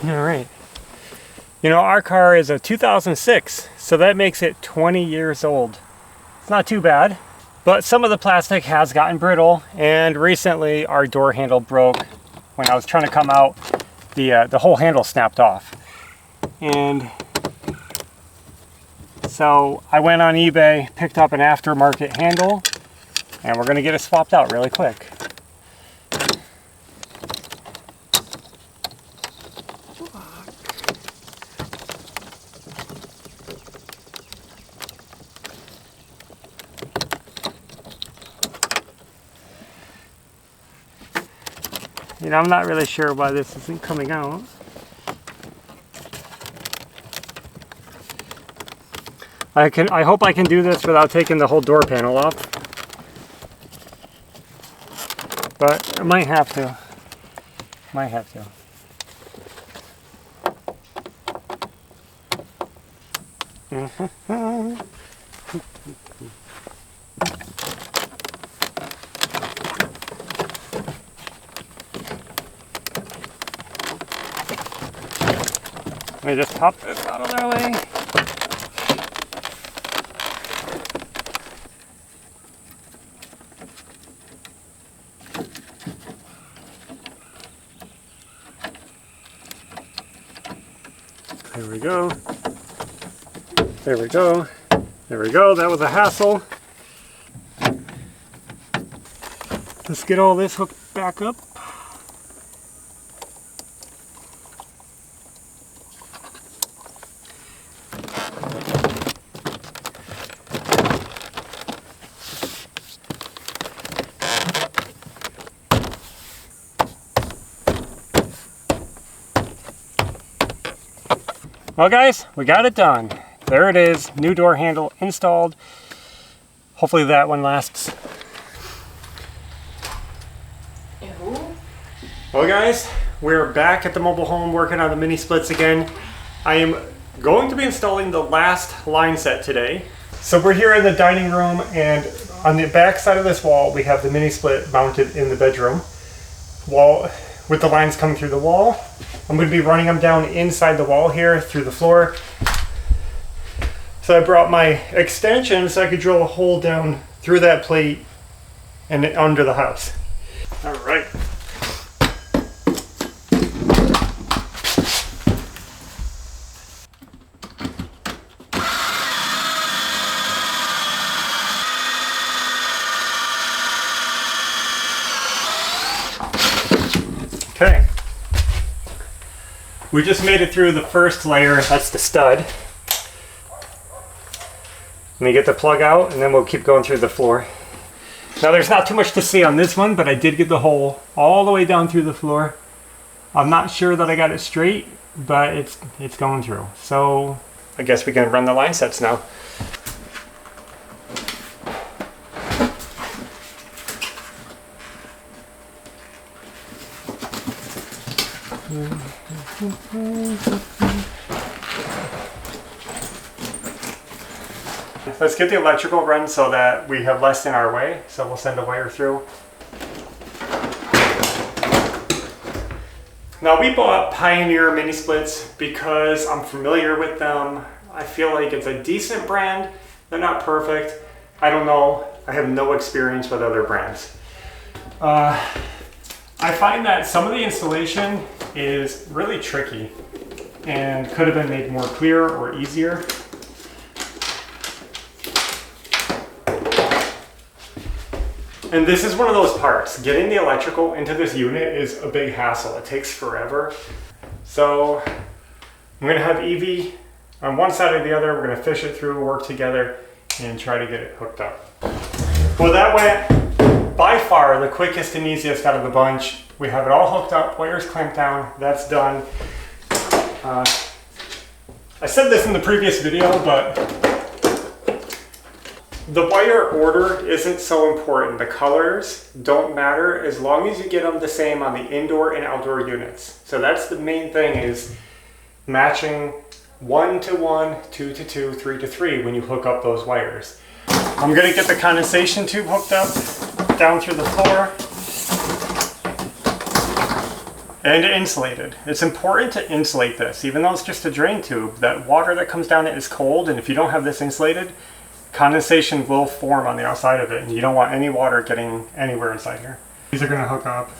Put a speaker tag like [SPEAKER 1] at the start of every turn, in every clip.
[SPEAKER 1] All right. You know, our car is a 2006, so that makes it 20 years old. It's not too bad, but some of the plastic has gotten brittle, and recently our door handle broke. When I was trying to come out, the whole handle snapped off. And so I went on eBay, picked up an aftermarket handle, and we're gonna get it swapped out really quick. You know, I'm not really sure why this isn't coming out. I hope I can do this without taking the whole door panel off. But I might have to. Might have to. Let me just pop this out of their way. There we go. There we go. There we go. That was a hassle. Let's get all this hooked back up. Well guys, we got it done. There it is, new door handle installed. Hopefully that one lasts. Well guys, we're back at the mobile home working on the mini splits again. I am going to be installing the last line set today. So we're here in the dining room, and on the back side of this wall we have the mini split mounted in the bedroom wall with the lines coming through the wall. I'm going to be running them down inside the wall here through the floor. So I brought my extension so I could drill a hole down through that plate and under the house. All right. Okay. We just made it through the first layer. That's the stud. Let me get the plug out and then we'll keep going through the floor. Now there's not too much to see on this one, but I did get the hole all the way down through the floor. I'm not sure that I got it straight, but it's going through. So I guess we can run the line sets now. Let's get the electrical run so that we have less in our way. So we'll send a wire through. Now we bought Pioneer mini splits because I'm familiar with them. I feel like it's a decent brand. They're not perfect. I don't know. I have no experience with other brands. I find that some of the installation is really tricky and could have been made more clear or easier. And this is one of those parts. Getting the electrical into this unit is a big hassle. It takes forever. So I'm gonna have Evie on one side or the other. We're gonna fish it through, work together, and try to get it hooked up. Well, that went by far the quickest and easiest out of the bunch. We have it all hooked up, wires clamped down, that's done. I said this in the previous video, but the wire order isn't so important. The colors don't matter as long as you get them the same on the indoor and outdoor units. So that's the main thing, is matching 1 to 1, 2 to 2, 3 to 3 when you hook up those wires. I'm gonna get the condensation tube hooked up down through the floor. and insulated. It's important to insulate this, even though it's just a drain tube. That water that comes down it is cold, and if you don't have this insulated, condensation will form on the outside of it, and you don't want any water getting anywhere inside here. These are going to hook up.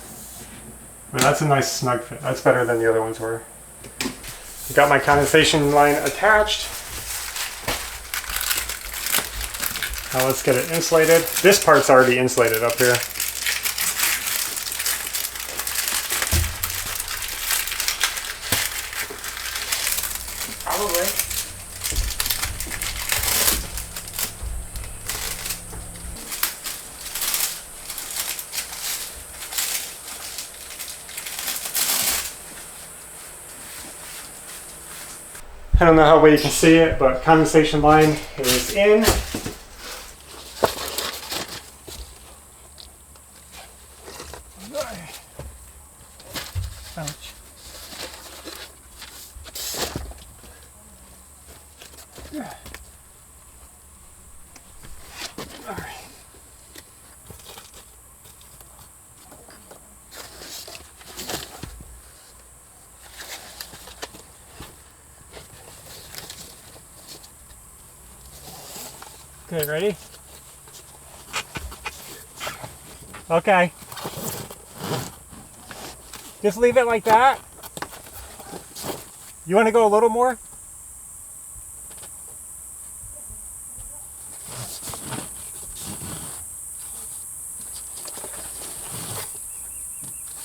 [SPEAKER 1] But that's a nice snug fit. That's better than the other ones were. Got my condensation line attached. Now let's get it insulated. This part's already insulated up here.
[SPEAKER 2] Probably.
[SPEAKER 1] I don't know how well you can see it, but condensation line is in. Ouch. All right. Okay, ready? Okay. Just leave it like that. You want to go a little more?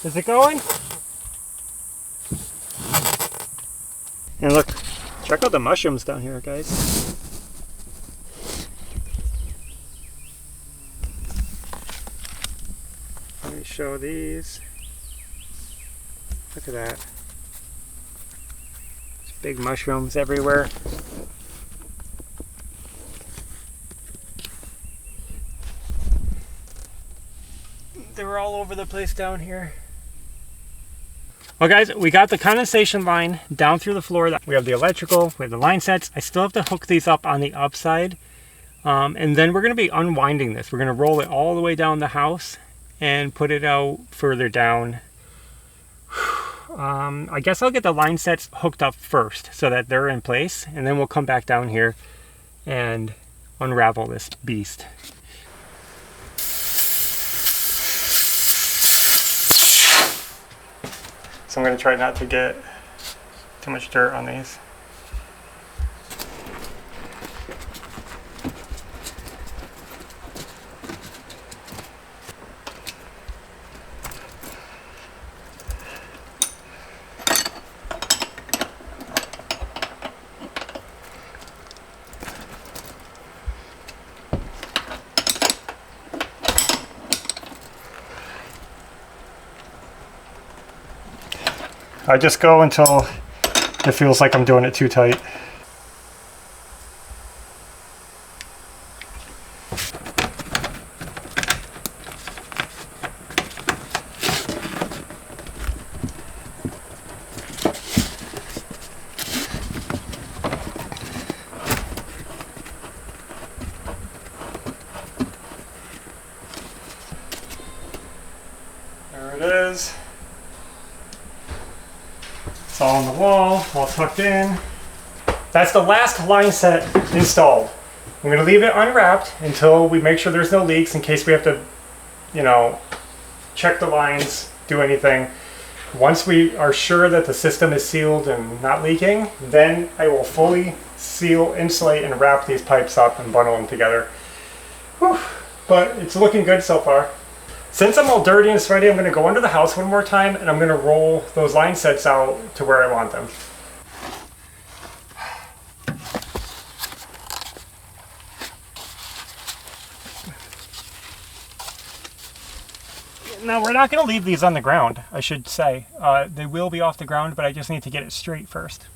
[SPEAKER 1] Is it going? And look, check out the mushrooms down here, guys. Let me show these. Look at that. There's big mushrooms everywhere. They were all over the place down here. Well guys, we got the condensation line down through the floor. We have the electrical, we have the line sets. I still have to hook these up on the upside. And then we're going to be unwinding this. We're going to roll it all the way down the house and put it out further down. I guess I'll get the line sets hooked up first so that they're in place, and then we'll come back down here and unravel this beast. So I'm going to try not to get too much dirt on these. I just go until it feels like I'm doing it too tight. There it is. It's all on the wall, all tucked in. That's the last line set installed. I'm going to leave it unwrapped until we make sure there's no leaks in case we have to, you know, check the lines, do anything. Once we are sure that the system is sealed and not leaking, then I will fully seal, insulate, and wrap these pipes up and bundle them together. Whew. But it's looking good so far. Since I'm all dirty and sweaty, I'm going to go under the house one more time and I'm going to roll those line sets out to where I want them. Now we're not going to leave these on the ground, I should say. They will be off the ground, but I just need to get it straight first.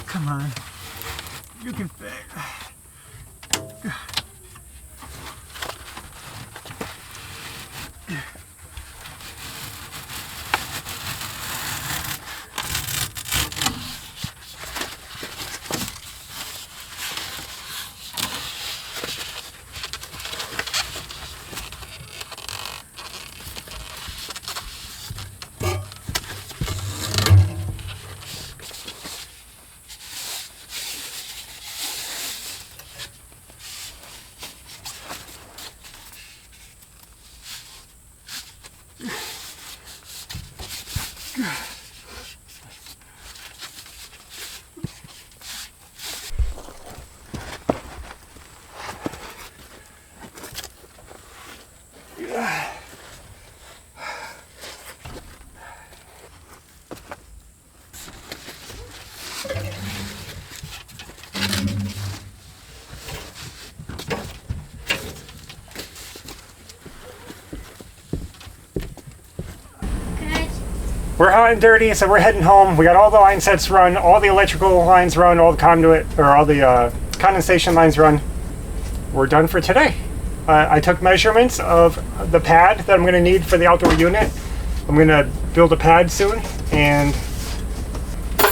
[SPEAKER 1] Come on, you can fit. we're hot and dirty, so we're heading home. We got all the line sets run, all the electrical lines run, all the conduit, or all the condensation lines run. We're done for today. I took measurements of the pad that I'm going to need for the outdoor unit. I'm going to build a pad soon and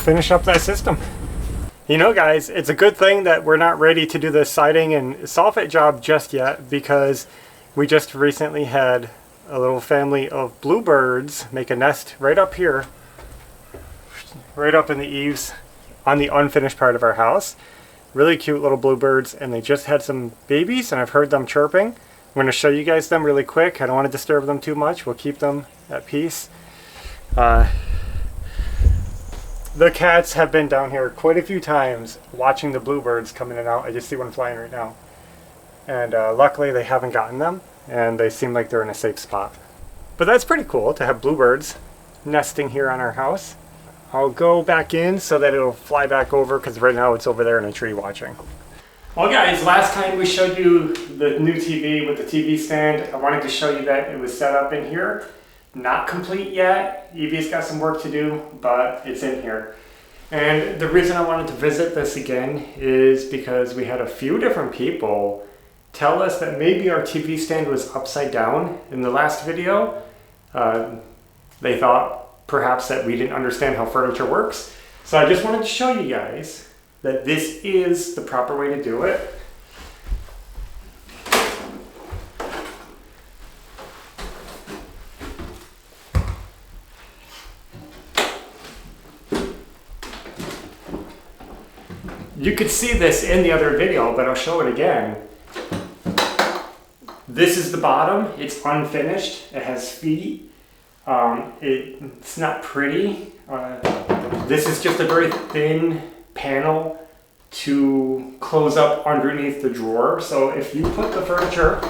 [SPEAKER 1] finish up that system. You know, guys, it's a good thing that we're not ready to do the siding and soffit job just yet, because we just recently had a little family of bluebirds make a nest right up here, right up in the eaves on the unfinished part of our house. Really cute little bluebirds, and they just had some babies, and I've heard them chirping. I'm going to show you guys them really quick. I don't want to disturb them too much. We'll keep them at peace. The cats have been down here quite a few times watching the bluebirds come in and out. I just see one flying right now. And luckily they haven't gotten them, and they seem like they're in a safe spot. But that's pretty cool to have bluebirds nesting here on our house. I'll go back in so that it'll fly back over, because right now it's over there in a tree watching. Well guys, last time we showed you the new TV with the TV stand, I wanted to show you that it was set up in here. Not complete yet. Evie's got some work to do, but it's in here. And the reason I wanted to visit this again is because we had a few different people tell us that maybe our TV stand was upside down in the last video. They thought perhaps that we didn't understand how furniture works. So I just wanted to show you guys that this is the proper way to do it. You could see this in the other video, but I'll show it again. This is the bottom. It's unfinished. It has feet. It's not pretty. This is just a very thin panel to close up underneath the drawer. So if you put the furniture,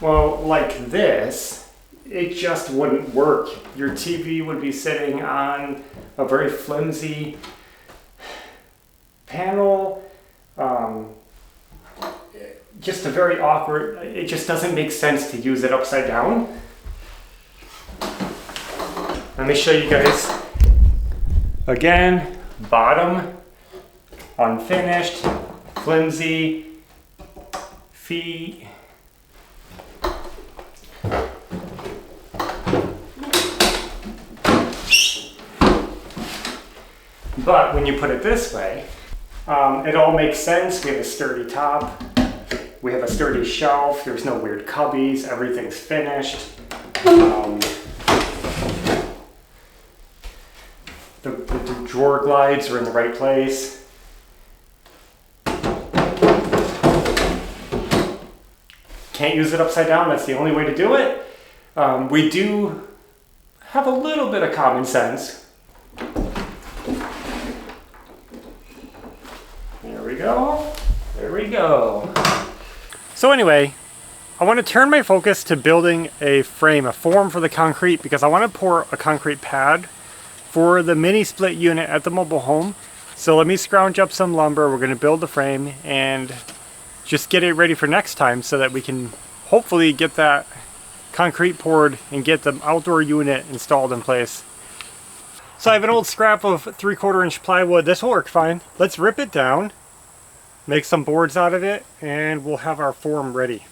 [SPEAKER 1] well, like this, it just wouldn't work. Your TV would be sitting on a very flimsy panel, just a very awkward, it just doesn't make sense to use it upside down. Let me show you guys again. Bottom, unfinished, flimsy, feet. But when you put it this way, it all makes sense. We have a sturdy top, we have a sturdy shelf, there's no weird cubbies, everything's finished. The drawer glides are in the right place. Can't use it upside down, that's the only way to do it. We do have a little bit of common sense. There we go. So anyway, I want to turn my focus to building a frame, a form for the concrete, because I want to pour a concrete pad for the mini split unit at the mobile home. So let me scrounge up some lumber. We're going to build the frame and just get it ready for next time so that we can hopefully get that concrete poured and get the outdoor unit installed in place. So I have an old scrap of 3/4 inch plywood. This will work fine. Let's rip it down, make some boards out of it, and we'll have our form ready.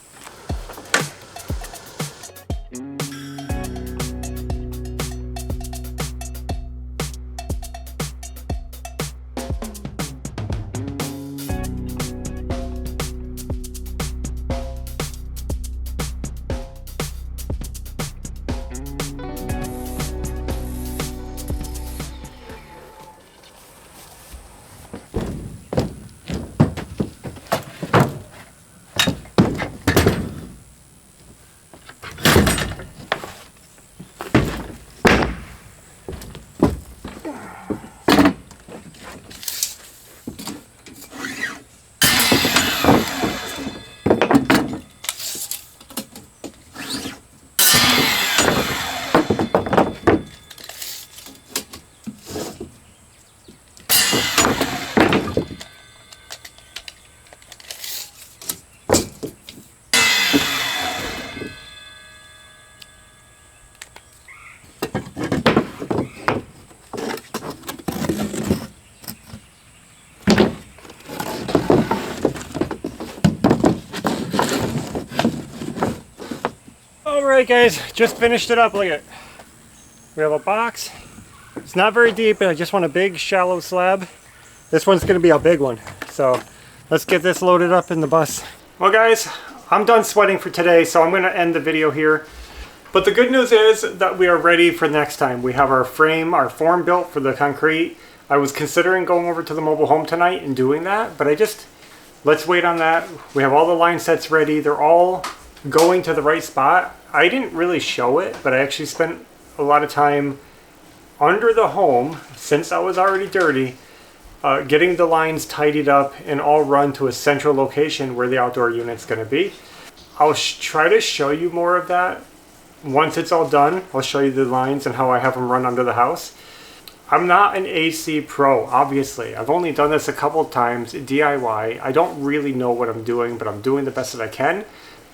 [SPEAKER 1] Alright guys, just finished it up. Look at it. We have a box. It's not very deep, and I just want a big shallow slab. This one's going to be a big one. So let's get this loaded up in the bus. Well guys, I'm done sweating for today, so I'm going to end the video here. But the good news is that we are ready for next time. We have our frame, our form built for the concrete. I was considering going over to the mobile home tonight and doing that, but let's wait on that. We have all the line sets ready. They're all going to the right spot. I didn't really show it, but I actually spent a lot of time under the home, since I was already dirty, getting the lines tidied up and all run to a central location where the outdoor unit's going to be. I'll try to show you more of that once it's all done. I'll show you the lines and how I have them run under the house. I'm not an AC pro, obviously. I've only done this a couple of times, DIY. I don't really know what I'm doing, but I'm doing the best that I can.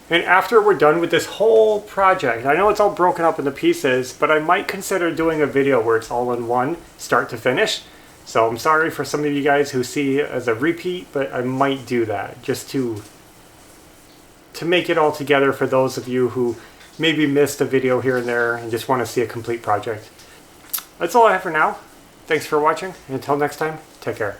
[SPEAKER 1] And after we're done with this whole project, I know it's all broken up into pieces, but I might consider doing a video where it's all in one, start to finish. So I'm sorry for some of you guys who see it as a repeat, but I might do that just to make it all together for those of you who maybe missed a video here and there and just want to see a complete project. That's all I have for now. Thanks for watching, and until next time, take care.